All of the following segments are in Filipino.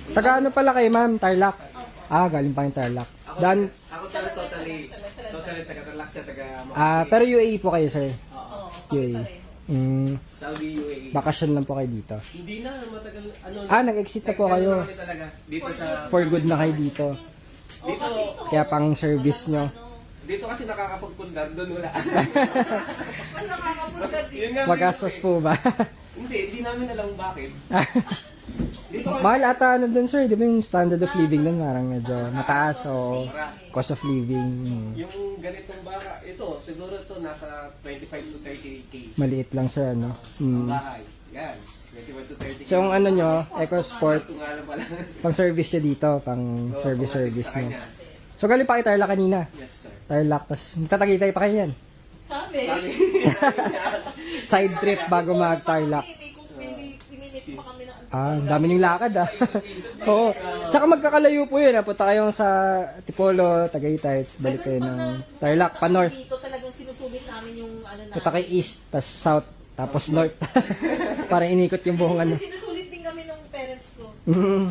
Taga ano pala kayo, ma'am? Tarlac? Ah, galing pa yung Tarlac. Ako talaga totally taga-Tarlac siya, Pero UAE po kayo, sir? Oo. UAE. Saudi, UAE. Bakasyon lang po kayo dito. Hindi na, matagal, Nag-exit na po kayo. kami talaga, dito sa, For good na kayo dito. dito, Kaya pang service nyo. dito kasi nakakapagpundar, doon wala. Yun nga, Magastos po ba? hindi namin alam bakit. Dito kami, Mahal ata ano dun, sir. Di ba yung standard of living dun parang medyo mataas o cost of living. yung ganitong baka, ito, siguro ito nasa 25 to 30K. Maliit lang, sir, ano? Ang bahay. Yan. 25 to 30K. So, yung ano nyo, EcoSport, Ito nga lang pala. pang service nyo dito, pang Oo, service automatic sa nyo. kanya. So, galing pa kayo Tarlac kanina. Yes, sir. Tarlac, tas tatagitay pa kayo yan. Sabi. Sabi. Side trip bago mag-Tarlac. Pinilit pa kami ng Ang dami niyong lakad Oo. Tsaka magkakalayo po yun. Punta kayong sa Tipolo, Tagaytay, balik kayo ng Tarlac, pa north. Dito talagang sinusulit namin yung ano na. Punta kayo east, tas south, tapos north. Para inikot yung buong ano. Sinusulit din kami ng parents ko.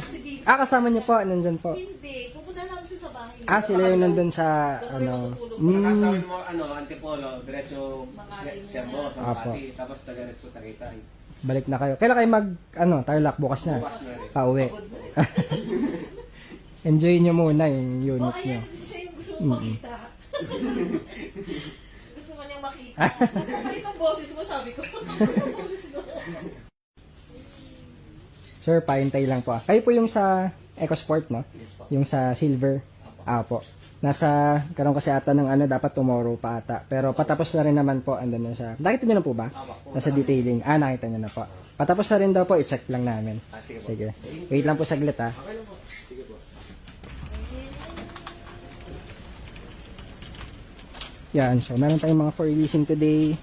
Kasi dito. Kasama niyo po, nandyan po. Hindi. Pupunta lang sila sa bahay. Sila yung nandun sa, ano. Nakasawin mo, Antipolo, diretso Sembo, Apo. Makati, tapos diretso Tagaytay. Balik na kayo. Kailan kayo Tarlac, bukas na. Bukas na rin. Pauwi. Enjoy nyo muna yung unit nyo. Ayan, siya yung gusto mo makita. Gusto mo niyang makita. Masasakit ang boses mo, sabi ko. Ang boses mo. Sir, paintay lang po. Kayo po yung sa EcoSport, no? Yes po. Yung sa silver. Po. Karoon kasi ata ng dapat tomorrow pa ata. Pero patapos na rin naman po, andun na siya. Nakita nyo na po ba? Nasa detailing. Nakita nyo na po. Patapos na rin daw po, i-check lang namin. Sige po. Sige. Wait lang po saglit, ha. Okay lang po. Sige po. Yan, so meron tayong mga for releasing today.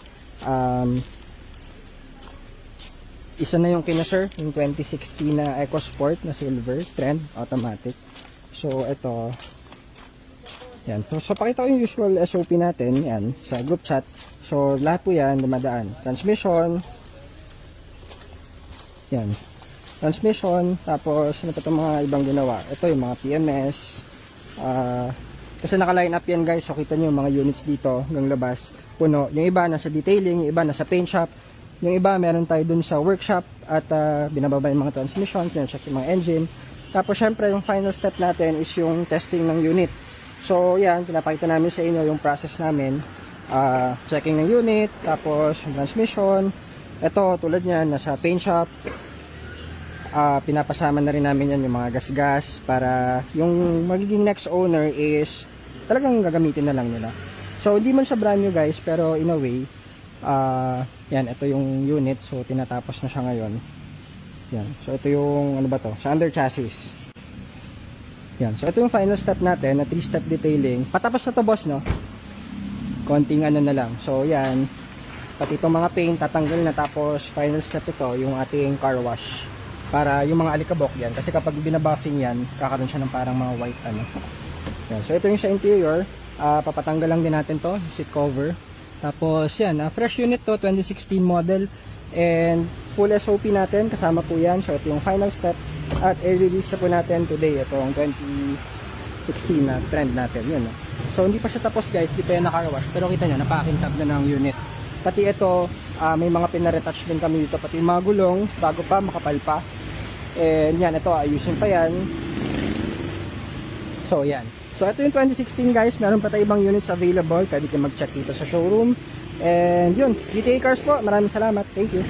Isa na yung kinasir, yung 2016 na EcoSport na silver, trend, automatic. So, ito. Yan. So, pakita ko yung usual SOP natin, yan, sa group chat. So, lahat po yan, dumadaan. Transmission. Yan. Transmission. Tapos, ano pa itong mga ibang ginawa? Ito yung mga PMS. Kasi naka-line up yan, guys. So, kita nyo yung mga units dito, hanggang labas. Puno. Yung iba, nasa detailing. Yung iba, nasa paint shop. Yung iba, meron tayo dun sa workshop. At binababa yung mga transmission. Pinacheck yung mga engine. Tapos, syempre, yung final step natin is yung testing ng unit. So, yan, pinapakita namin sa inyo yung process namin. Checking ng unit, tapos yung transmission. Ito, tulad niyan, nasa paint shop. Pinapasama na rin namin yan yung mga gas-gas para yung magiging next owner is talagang gagamitin na lang nila. So, hindi man siya brand new, guys, pero in a way, yan, ito yung unit. So, tinatapos na siya ngayon. Yan. So, ito yung, ano ba to? Sa under chassis. Yan. So, ito yung final step natin na 3-step detailing. Patapos na to, boss, no? Konting ano na lang. So, yan. Pati itong mga paint, tatanggal na. Tapos, final step ito, yung ating car wash. Para yung mga alikabok yan. Kasi kapag binabuffing yan, kakaroon siya ng parang mga white, ano. Yan. So, ito yung sa interior. Papatanggal lang din natin to, seat cover. Tapos, yan. Fresh unit to, 2016 model. And, full SOP natin. Kasama po yan. So, ito yung final step. At i-release na po natin today itong 2016 na trend natin yun. So hindi pa siya tapos, guys, di pa yan naka wash, pero kita nyo napacking tab na ng unit. Pati ito may mga pinaretouch din kami dito, pati yung mga gulong bago pa, makapal pa. And yan, ito ayusin pa yan. So yan, so ito yung 2016, guys. Meron pa tayo ibang units available, pwede kayo mag check dito sa showroom. And yun, GTA Cars po, maraming salamat, thank you.